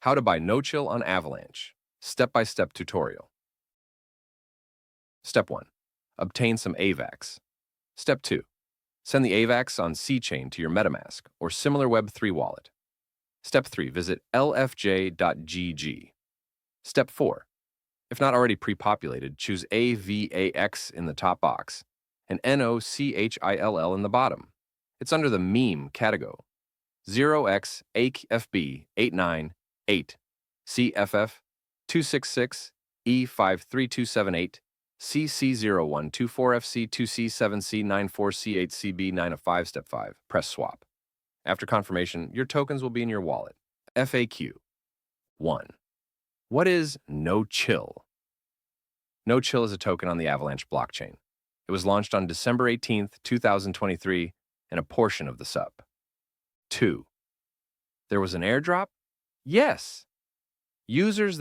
How to buy NOCHILL on Avalanche. Step-by-step tutorial. Step 1. Obtain some AVAX. Step 2. Send the AVAX on C-Chain to your MetaMask or similar Web3 wallet. Step 3. Visit lfj.gg. Step 4. If not already pre-populated, choose AVAX in the top box and NOCHILL in the bottom. It's under the meme category. 0x8FB898 CFF 266 E53278 CC0124FC2C7C94C8CB905. Step 5. Press swap. After confirmation, your tokens will be in your wallet. FAQ 1. What is NOCHILL? NOCHILL is a token on the Avalanche blockchain. It was launched on December 18, 2023, and a portion of the SUP. 2. There was an airdrop? Yes. Users